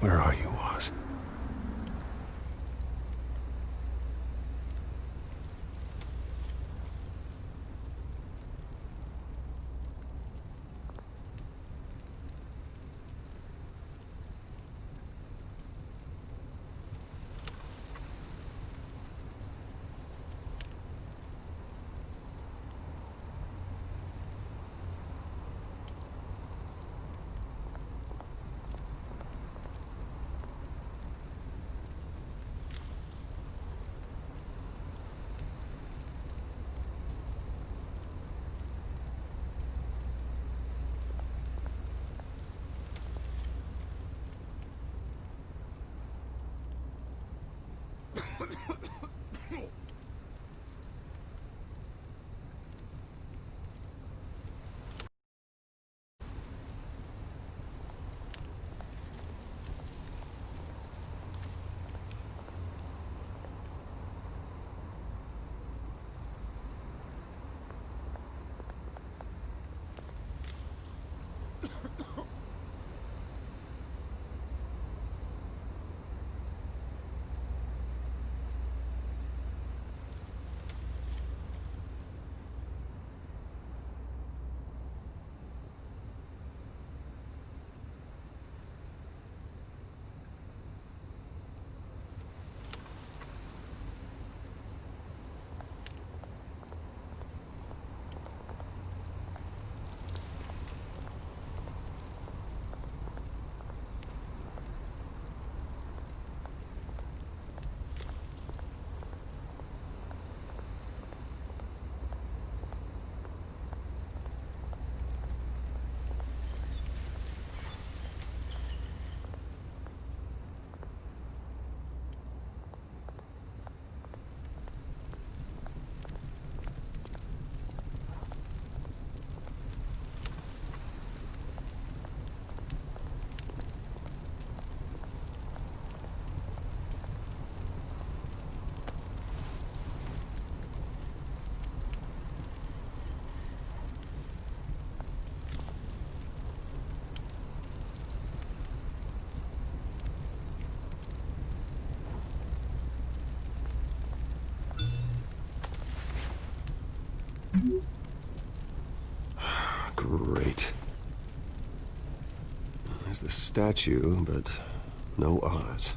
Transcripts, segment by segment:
Where are you, Oz? Great. There's the statue, but no Oz.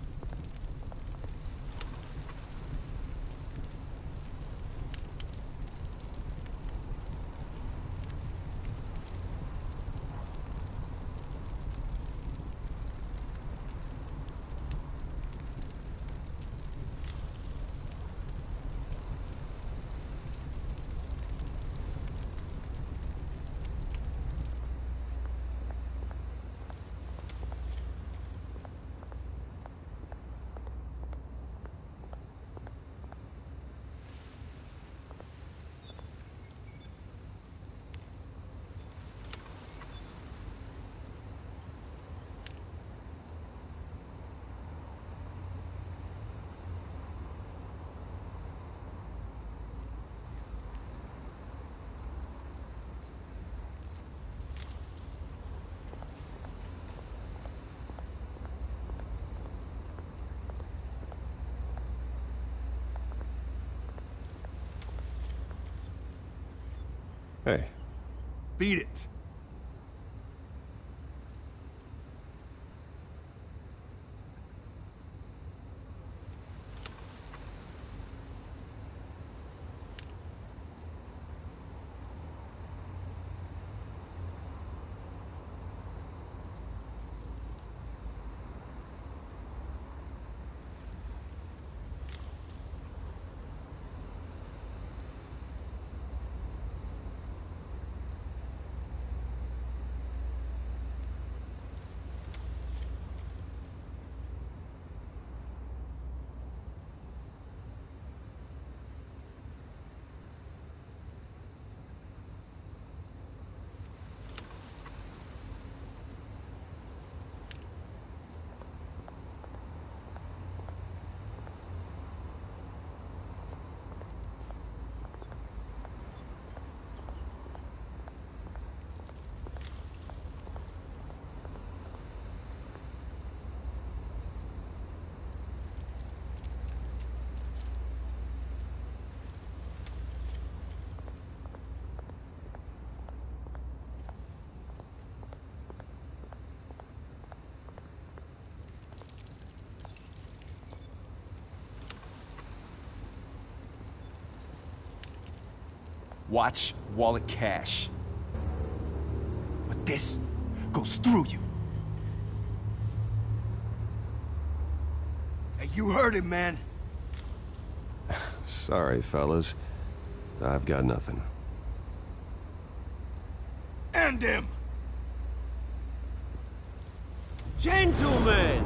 Hey. Beat it. Watch, wallet, cash. But this goes through you. Hey, you heard him, man. Sorry, fellas. I've got nothing. End him! Gentlemen!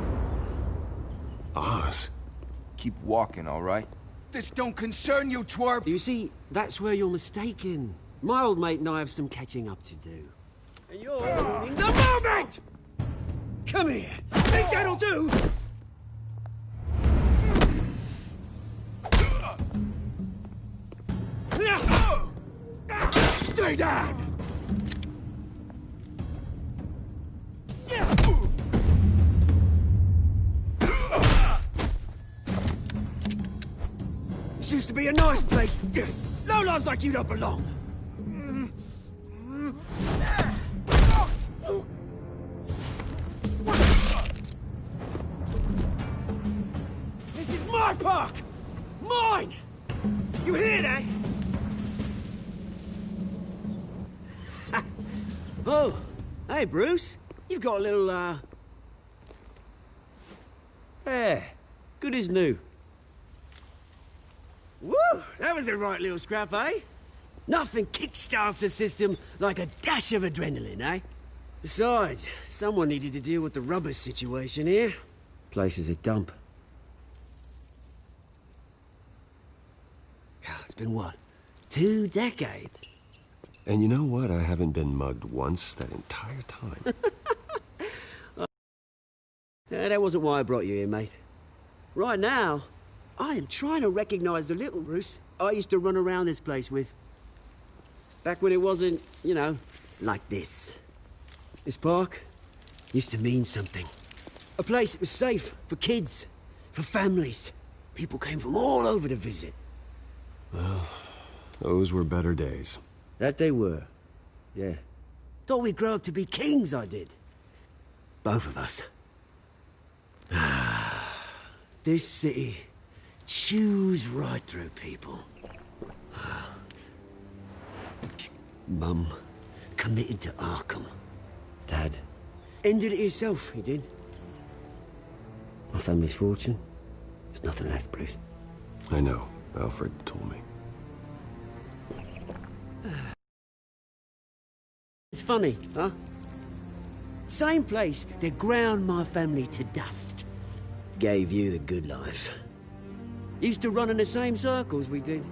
Oz? Keep walking, all right? This don't concern you, twerp! You see, that's where you're mistaken. My old mate and I have some catching up to do. And you're ruining the moment! Come here! Think that'll do? Stay down! This used to be a nice place. Lowlifes like you don't belong. This is my park! Mine! You hear that? Oh, hey, Bruce. You've got a little, hair. Good as new. Woo! That was a right little scrap, eh? Nothing kickstarts the system like a dash of adrenaline, eh? Besides, someone needed to deal with the rubber situation here. Place is a dump. It's been what? 2 decades? And you know what? I haven't been mugged once that entire time. That wasn't why I brought you here, mate. Right now, I am trying to recognize the little Bruce I used to run around this place with. Back when it wasn't, you know, like this. This park used to mean something. A place that was safe for kids, for families. People came from all over to visit. Well, those were better days. That they were. Yeah. Thought we'd grow up to be kings, I did. Both of us. This city chews right through people. Mum committed to Arkham. Dad ended it himself, he did. My family's fortune. There's nothing left, Bruce. I know. Alfred told me. It's funny, huh? Same place that ground my family to dust. Gave you the good life. Used to run in the same circles we did.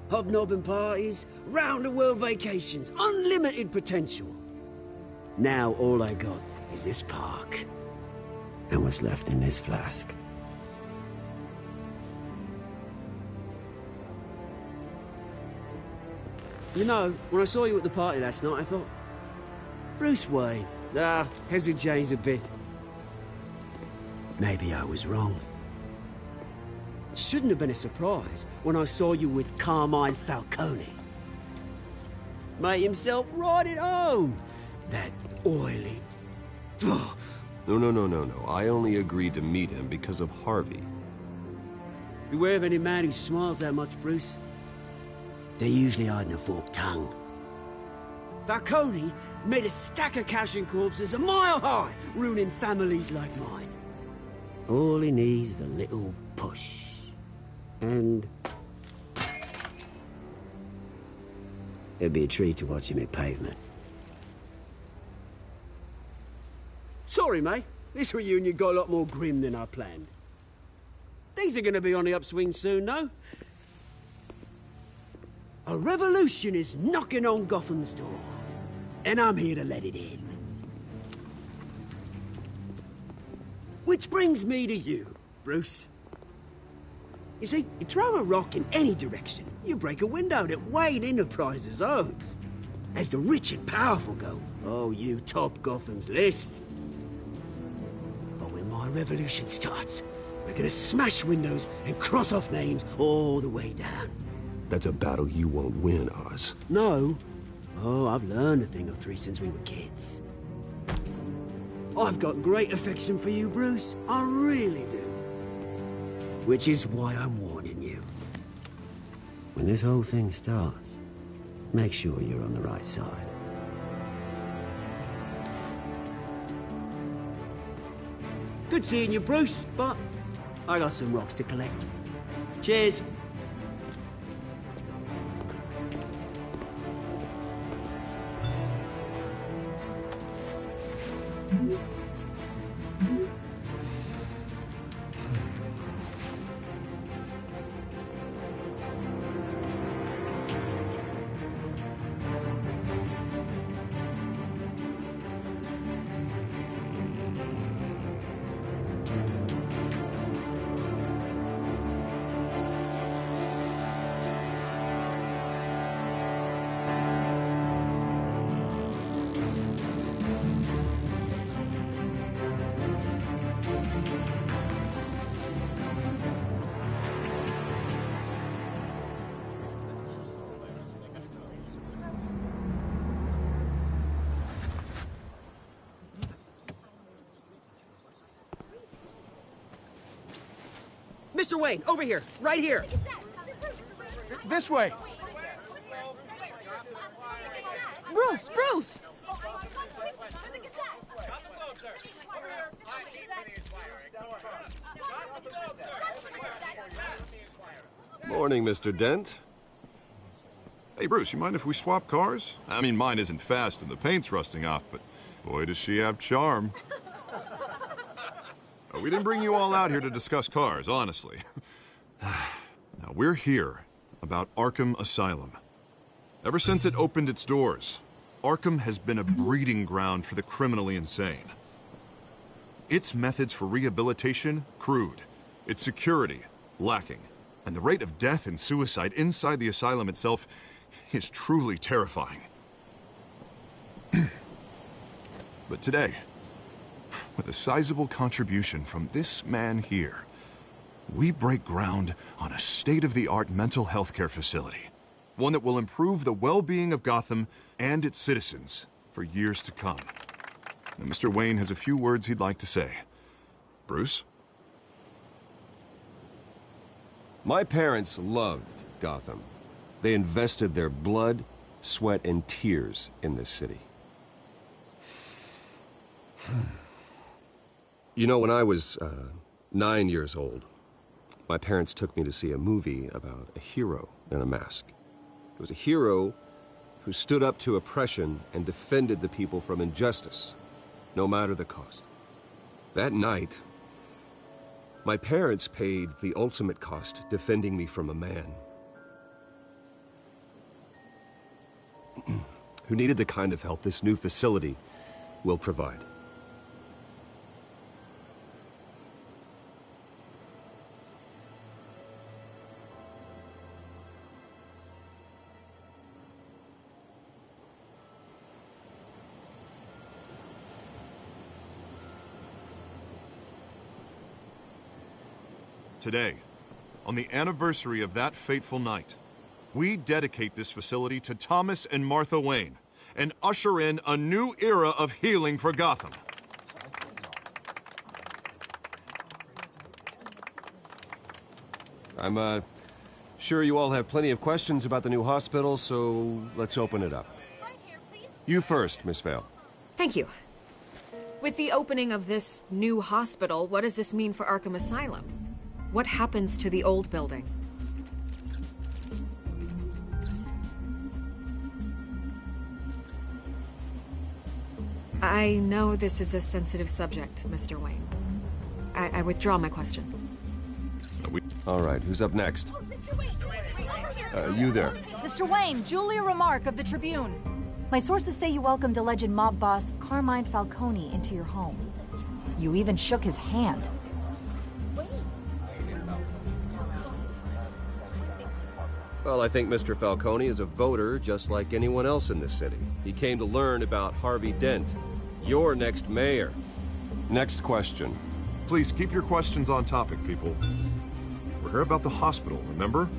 Hobnobbing parties, round-the-world vacations, unlimited potential. Now all I got is this park. And what's left in this flask. You know, when I saw you at the party last night, I thought, Bruce Wayne. Hasn't changed a bit. Maybe I was wrong. Shouldn't have been a surprise when I saw you with Carmine Falcone. Made himself right at home. That oily... No. I only agreed to meet him because of Harvey. Beware of any man who smiles that much, Bruce. They're usually hiding a forked tongue. Falcone made a stack of cash and corpses a mile high, ruining families like mine. All he needs is a little push. And... it'd be a treat to watch him hit pavement. Sorry, mate. This reunion got a lot more grim than I planned. Things are gonna be on the upswing soon, though. A revolution is knocking on Gotham's door. And I'm here to let it in. Which brings me to you, Bruce. You see, you throw a rock in any direction, you break a window that Wayne Enterprises owns. As the rich and powerful go, oh, you top Gotham's list. But when my revolution starts, we're gonna smash windows and cross off names all the way down. That's a battle you won't win, Oz. No. Oh, I've learned a thing or three since we were kids. I've got great affection for you, Bruce. I really do. Which is why I'm warning you. When this whole thing starts, Make sure you're on the right side. Good seeing you, Bruce, but I got some rocks to collect. Cheers. Mr. Wayne, over here, right here. This way. Bruce, Bruce! Morning, Mr. Dent. Hey, Bruce, you mind if we swap cars? I mean, mine isn't fast and the paint's rusting off, but boy, does she have charm. We didn't bring you all out here to discuss cars, honestly. Now, we're here about Arkham Asylum. Ever since it opened its doors, Arkham has been a breeding ground for the criminally insane. Its methods for rehabilitation, crude. Its security, lacking. And the rate of death and suicide inside the asylum itself is truly terrifying. But today, with a sizable contribution from this man here, we break ground on a state-of-the-art mental health care facility. One that will improve the well-being of Gotham and its citizens for years to come. Now, Mr. Wayne has a few words he'd like to say. Bruce? My parents loved Gotham. They invested their blood, sweat, and tears in this city. You know, when I was 9 years old, my parents took me to see a movie about a hero in a mask. It was a hero who stood up to oppression and defended the people from injustice, no matter the cost. That night, my parents paid the ultimate cost defending me from a man who needed the kind of help this new facility will provide. Today, on the anniversary of that fateful night, we dedicate this facility to Thomas and Martha Wayne and usher in a new era of healing for Gotham. I'm sure you all have plenty of questions about the new hospital, so let's open it up. You first, Miss Vale. Thank you. With the opening of this new hospital, what does this mean for Arkham Asylum? What happens to the old building? I know this is a sensitive subject, Mr. Wayne. I withdraw my question. All right, who's up next? You there. Mr. Wayne, Julia Remark of the Tribune. My sources say you welcomed alleged mob boss Carmine Falcone into your home. You even shook his hand. Well, I think Mr. Falcone is a voter just like anyone else in this city. He came to learn about Harvey Dent, your next mayor. Next question. Please keep your questions on topic, people. We're here about the hospital, remember?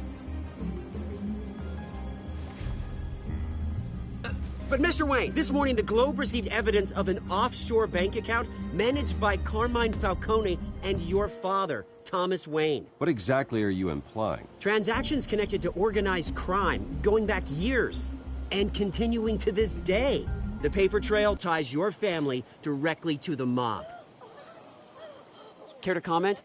But Mr. Wayne, this morning the Globe received evidence of an offshore bank account managed by Carmine Falcone and your father, Thomas Wayne. What exactly are you implying? Transactions connected to organized crime, going back years. and continuing to this day. The paper trail ties your family directly to the mob. Care to comment?